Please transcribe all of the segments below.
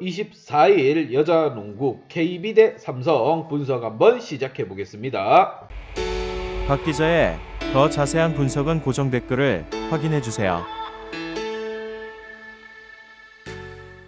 24일 여자농구 KB 대 삼성 분석 한번 시작해 보겠습니다. 박 기자의 더 자세한 분석은 고정 댓글을 확인해 주세요.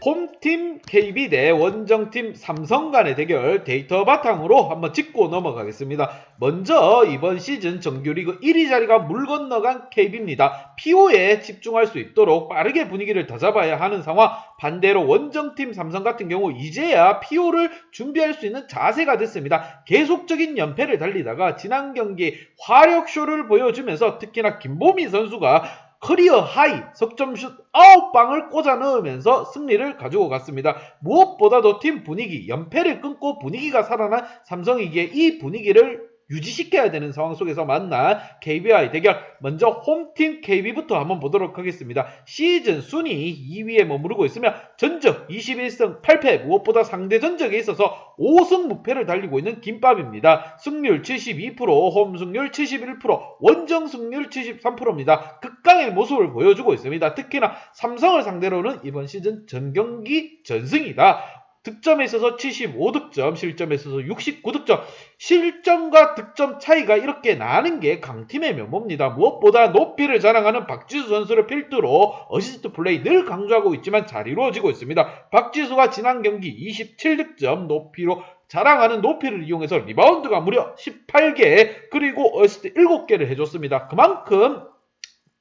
홈팀 KB 대 원정팀 삼성 간의 대결 데이터 바탕으로 한번 짚고 넘어가겠습니다. 먼저 이번 시즌 정규리그 1위 자리가 물 건너간 KB입니다. PO에 집중할 수 있도록 빠르게 분위기를 다잡아야 하는 상황. 반대로 원정팀 삼성 같은 경우 이제야 PO를 준비할 수 있는 자세가 됐습니다. 계속적인 연패를 달리다가 지난 경기 화력쇼를 보여주면서 특히나 김보미 선수가 커리어 하이 석점슛 9방을 꽂아 넣으면서 승리를 가지고 갔습니다. 무엇보다도 팀 분위기, 연패를 끊고 분위기가 살아난 삼성이기에 이 분위기를 유지시켜야 되는 상황 속에서 만난 KB와의 대결. 먼저 홈팀 KB부터 한번 보도록 하겠습니다. 시즌 순위 2위에 머무르고 있으며 전적 21승 8패, 무엇보다 상대 전적에 있어서 5승 무패를 달리고 있는 김밥입니다. 승률 72%, 홈 승률 71%, 원정 승률 73%입니다. 극강의 모습을 보여주고 있습니다. 특히나 삼성을 상대로는 이번 시즌 전경기 전승이다. 득점에 있어서 75득점, 실점에 있어서 69득점, 실점과 득점 차이가 이렇게 나는 게 강팀의 면모입니다. 무엇보다 높이를 자랑하는 박지수 선수를 필두로 어시스트 플레이 늘 강조하고 있지만 잘 이루어지고 있습니다. 박지수가 지난 경기 27득점, 높이로 자랑하는 높이를 이용해서 리바운드가 무려 18개, 그리고 어시스트 7개를 해줬습니다. 그만큼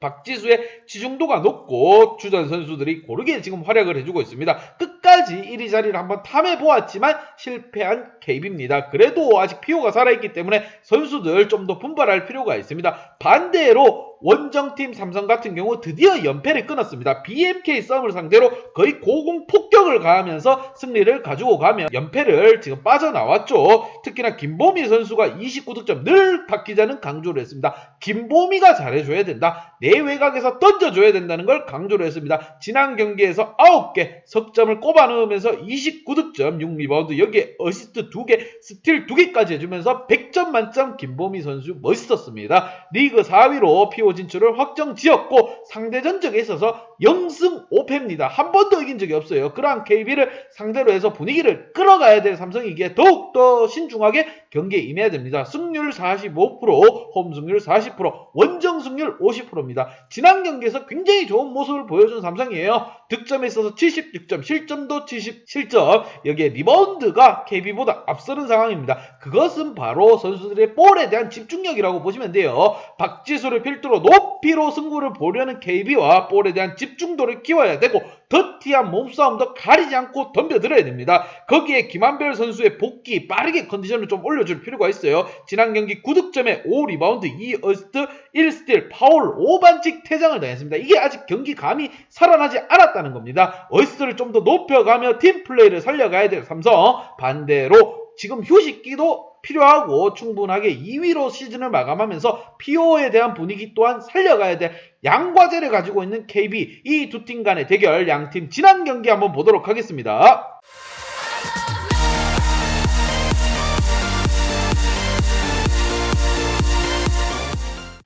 박지수의 지중도가 높고 주전 선수들이 고르게 지금 활약을 해주고 있습니다. 끝까지 1위 자리를 한번 탐해보았지만 실패한 KB입니다. 그래도 아직 PO가 살아있기 때문에 선수들 좀 더 분발할 필요가 있습니다. 반대로 원정팀 삼성 같은 경우 드디어 연패를 끊었습니다. BMK 썸을 상대로 거의 고공폭격을 가하면서 승리를 가지고 가며 연패를 지금 빠져나왔죠. 특히나 김보미 선수가 29득점, 늘 박 기자는 강조를 했습니다. 김보미가 잘해줘야 된다. 내 외곽에서 던져줘야 된다는 걸 강조를 했습니다. 지난 경기에서 9개 석점을 꼽아 넣으면서 29득점, 6리바운드, 여기에 어시스트 2개, 스틸 2개까지 해주면서 100점 만점 김보미 선수 멋있었습니다. 리그 4위로 PO 진출을 확정지었고 상대 전적에 있어서 0승 5패입니다. 한 번도 이긴 적이 없어요. 그러한 KB를 상대로 해서 분위기를 끌어가야 될 삼성이기에 더욱더 신중하게 경기에 임해야 됩니다. 승률 45%, 홈 승률 40%, 원정 승률 50%입니다. 지난 경기에서 굉장히 좋은 모습을 보여준 삼성이에요. 득점에 있어서 70득점, 실점도 70실점, 여기에 리바운드가 KB보다 앞서는 상황입니다. 그것은 바로 선수들의 볼에 대한 집중력이라고 보시면 돼요. 박지수를 필두로 높이로 승부를 보려는 KB와 볼에 대한 집중도를 키워야 되고 더티한 몸싸움도 가리지 않고 덤벼들어야 됩니다. 거기에 김한별 선수의 복귀, 빠르게 컨디션을 좀 올려줄 필요가 있어요. 지난 경기 9득점에 5리바운드, 2어시스트, 1스틸, 파울, 5반칙 퇴장을 당했습니다. 이게 아직 경기 감이 살아나지 않았다는 겁니다. 어시스트를 좀 더 높여가며 팀플레이를 살려가야 될 삼성. 반대로 지금 휴식기도 필요하고 충분하게 2위로 시즌을 마감하면서 PO에 대한 분위기 또한 살려가야 될 양과제를 가지고 있는 KB. 이 두 팀 간의 대결, 양팀 지난 경기 한번 보도록 하겠습니다.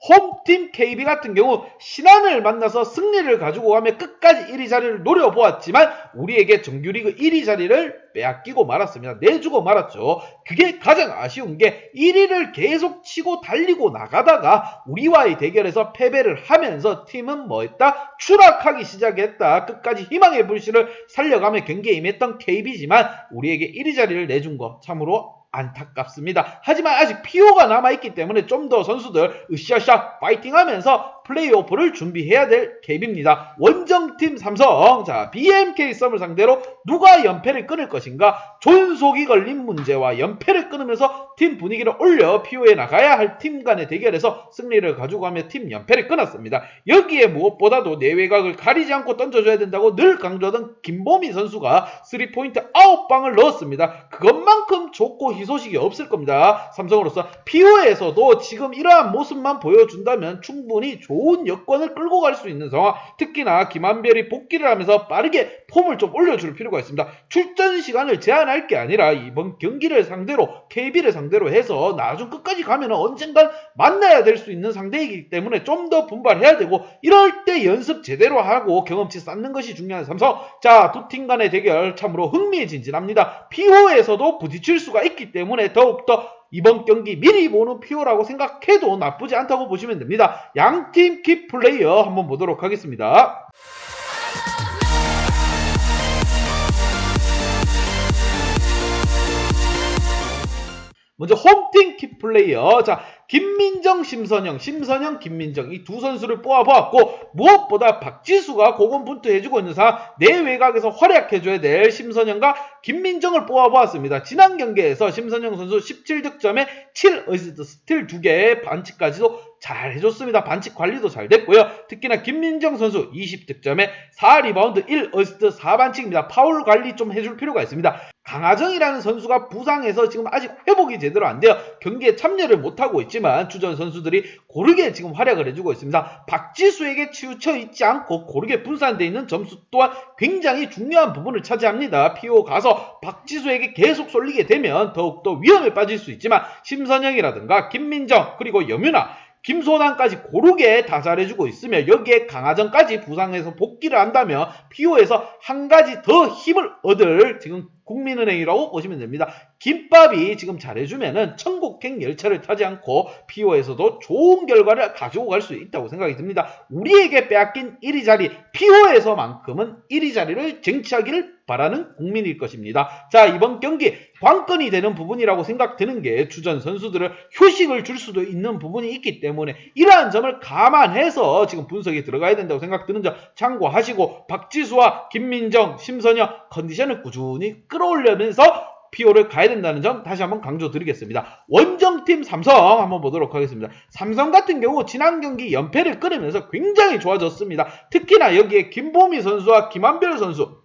홈팀 KB 같은 경우 신안을 만나서 승리를 가지고 가며 끝까지 1위 자리를 노려보았지만 우리에게 정규리그 1위 자리를 빼앗기고 말았습니다. 내주고 말았죠. 그게 가장 아쉬운 게 1위를 계속 치고 달리고 나가다가 우리와의 대결에서 패배를 하면서 팀은 뭐했다? 추락하기 시작했다. 끝까지 희망의 불씨를 살려가며 경기에 임했던 KB지만 우리에게 1위 자리를 내준 거 참으로 안타깝습니다. 하지만 아직 PO가 남아있기 때문에 좀 더 선수들 으쌰으쌰 파이팅하면서 플레이오프를 준비해야 될 KB입니다. 원정팀 삼성, 자 BMK 썸을 상대로 누가 연패를 끊을 것인가? 존속이 걸린 문제와 연패를 끊으면서 팀 분위기를 올려 PO에 나가야 할 팀 간의 대결에서 승리를 가지고 가며 팀 연패를 끊었습니다. 여기에 무엇보다도 내외곽을 가리지 않고 던져줘야 된다고 늘 강조하던 김보미 선수가 3포인트 9방을 넣었습니다. 그것만큼 좋고 희소식이 없을 겁니다. 삼성으로서 PO에서도 지금 이러한 모습만 보여준다면 충분히 좋은 좋은 여건을 끌고 갈 수 있는 상황, 특히나 김한별이 복귀를 하면서 빠르게 폼을 좀 올려줄 필요가 있습니다. 출전 시간을 제한할 게 아니라 이번 경기를 상대로 KB를 상대로 해서 나중 끝까지 가면 언젠간 만나야 될 수 있는 상대이기 때문에 좀 더 분발해야 되고, 이럴 때 연습 제대로 하고 경험치 쌓는 것이 중요한 삼성. 자, 두 팀 간의 대결 참으로 흥미진진합니다. 피오에서도 부딪힐 수가 있기 때문에 더욱더 이번 경기 미리 보는 피오라고 생각해도 나쁘지 않다고 보시면 됩니다. 양팀 키플레이어 한번 보도록 하겠습니다. 먼저 홈팀 키플레이어. 자, 김민정, 심선영, 김민정 이 두 선수를 뽑아보았고, 무엇보다 박지수가 고군분투해주고 있는 상황, 내 외곽에서 활약해줘야 될 심선영과 김민정을 뽑아보았습니다. 지난 경기에서 심선영 선수 17득점에 7어시스트, 스틸 2개, 반칙까지도 잘 해줬습니다. 반칙 관리도 잘 됐고요. 특히나 김민정 선수 20득점에 4리바운드 1어시스트 4반칙입니다. 파울 관리 좀 해줄 필요가 있습니다. 강하정이라는 선수가 부상해서 지금 아직 회복이 제대로 안 돼요. 경기에 참여를 못하고 있지만 주전 선수들이 고르게 지금 활약을 해주고 있습니다. 박지수에게 치우쳐 있지 않고 고르게 분산되어 있는 점수 또한 굉장히 중요한 부분을 차지합니다. 피오 가서 박지수에게 계속 쏠리게 되면 더욱더 위험에 빠질 수 있지만 심선영이라든가 김민정, 그리고 여뮤나, 김소난까지 고르게 다 잘해주고 있으며, 여기에 강하정까지 부상해서 복귀를 한다면 피오에서 한 가지 더 힘을 얻을 지금 국민은행이라고 보시면 됩니다. 김밥이 지금 잘해주면은 천국행 열차를 타지 않고 피오에서도 좋은 결과를 가지고 갈 수 있다고 생각이 듭니다. 우리에게 빼앗긴 1위 자리, 피오에서만큼은 1위 자리를 쟁취하기를 바라는 국민일 것입니다. 자, 이번 경기 관건이 되는 부분이라고 생각되는 게 주전 선수들을 휴식을 줄 수도 있는 부분이 있기 때문에 이러한 점을 감안해서 지금 분석에 들어가야 된다고 생각드는 점 참고하시고, 박지수와 김민정, 심선영 컨디션을 꾸준히 끌어올리면서 피오를 가야 된다는 점 다시 한번 강조드리겠습니다. 원정팀 삼성 한번 보도록 하겠습니다. 삼성 같은 경우 지난 경기 연패를 끊으면서 굉장히 좋아졌습니다. 특히나 여기에 김보미 선수와 김한별 선수,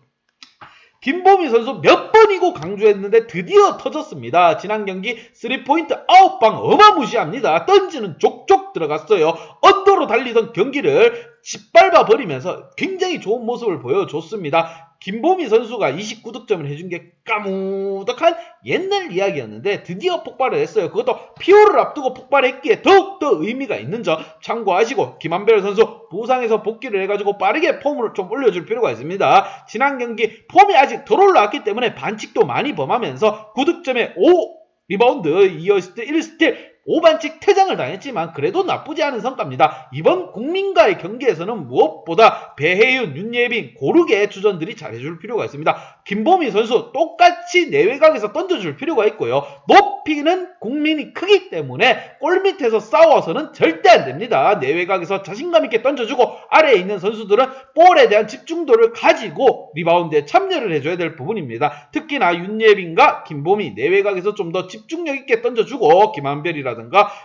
김보미 선수 몇 번이고 강조했는데 드디어 터졌습니다. 지난 경기 3포인트 9방 어마무시합니다. 던지는 족족 들어갔어요. 언더로 달리던 경기를 짓밟아 버리면서 굉장히 좋은 모습을 보여줬습니다. 김보미 선수가 29득점을 해준 게 까무득한 옛날 이야기였는데 드디어 폭발을 했어요. 그것도 피오를 앞두고 폭발했기에 더욱더 의미가 있는 점 참고하시고, 김한별 선수 부상에서 복귀를 해가지고 빠르게 폼을 좀 올려줄 필요가 있습니다. 지난 경기 폼이 아직 덜 올라왔기 때문에 반칙도 많이 범하면서 9득점에 5리바운드 2어시스트 1스틸 5반칙 퇴장을 당했지만 그래도 나쁘지 않은 성과입니다. 이번 국민과의 경기에서는 무엇보다 배혜윤, 윤예빈 고르게 주전들이 잘해줄 필요가 있습니다. 김보미 선수 똑같이 내외곽에서 던져줄 필요가 있고요. 높이는 국민이 크기 때문에 골 밑에서 싸워서는 절대 안 됩니다. 내외곽에서 자신감 있게 던져주고, 아래에 있는 선수들은 볼에 대한 집중도를 가지고 리바운드에 참여를 해줘야 될 부분입니다. 특히나 윤예빈과 김보미 내외곽에서 좀 더 집중력 있게 던져주고, 김한별이라든가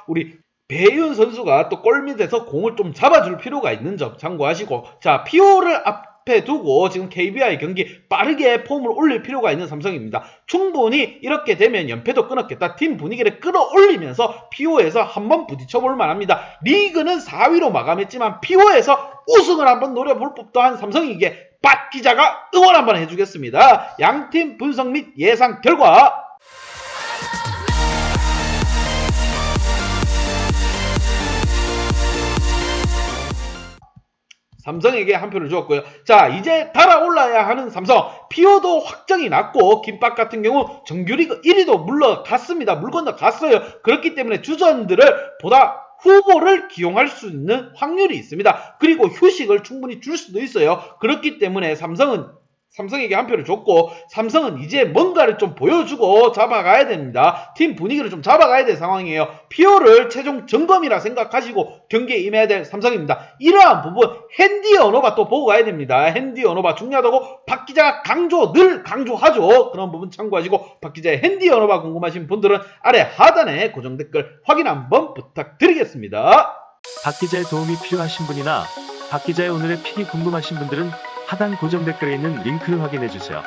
우리 배윤 선수가 또 골밑에서 공을 좀 잡아줄 필요가 있는 점 참고하시고, 자, 피오를 앞에 두고 지금 KB와의 경기 빠르게 폼을 올릴 필요가 있는 삼성입니다. 충분히 이렇게 되면 연패도 끊었겠다. 팀 분위기를 끌어올리면서 피오에서 한번 부딪혀볼 만합니다. 리그는 4위로 마감했지만 피오에서 우승을 한번 노려볼 법도 한 삼성이기에 박 기자가 응원 한번 해주겠습니다. 양팀 분석 및 예상 결과 삼성에게 한 표를 주었고요. 자, 이제 달아올라야 하는 삼성. 피오도 확정이 났고, 김밥 같은 경우 정규리그 1위도 물러갔습니다. 물 건너갔어요. 그렇기 때문에 주전들을 보다 후보를 기용할 수 있는 확률이 있습니다. 그리고 휴식을 충분히 줄 수도 있어요. 그렇기 때문에 삼성에게 한 표를 줬고, 삼성은 이제 뭔가를 좀 보여주고 잡아가야 됩니다. 팀 분위기를 좀 잡아가야 될 상황이에요. 피오를 최종 점검이라 생각하시고 경기에 임해야 될 삼성입니다. 이러한 부분 핸디 언어바 또 보고 가야 됩니다. 핸디 언어바 중요하다고 박 기자가 늘 강조하죠. 그런 부분 참고하시고, 박 기자의 핸디 언어바 궁금하신 분들은 아래 하단에 고정 댓글 확인 한번 부탁드리겠습니다. 박 기자의 도움이 필요하신 분이나 박 기자의 오늘의 픽이 궁금하신 분들은 하단 고정 댓글에 있는 링크를 확인해 주세요.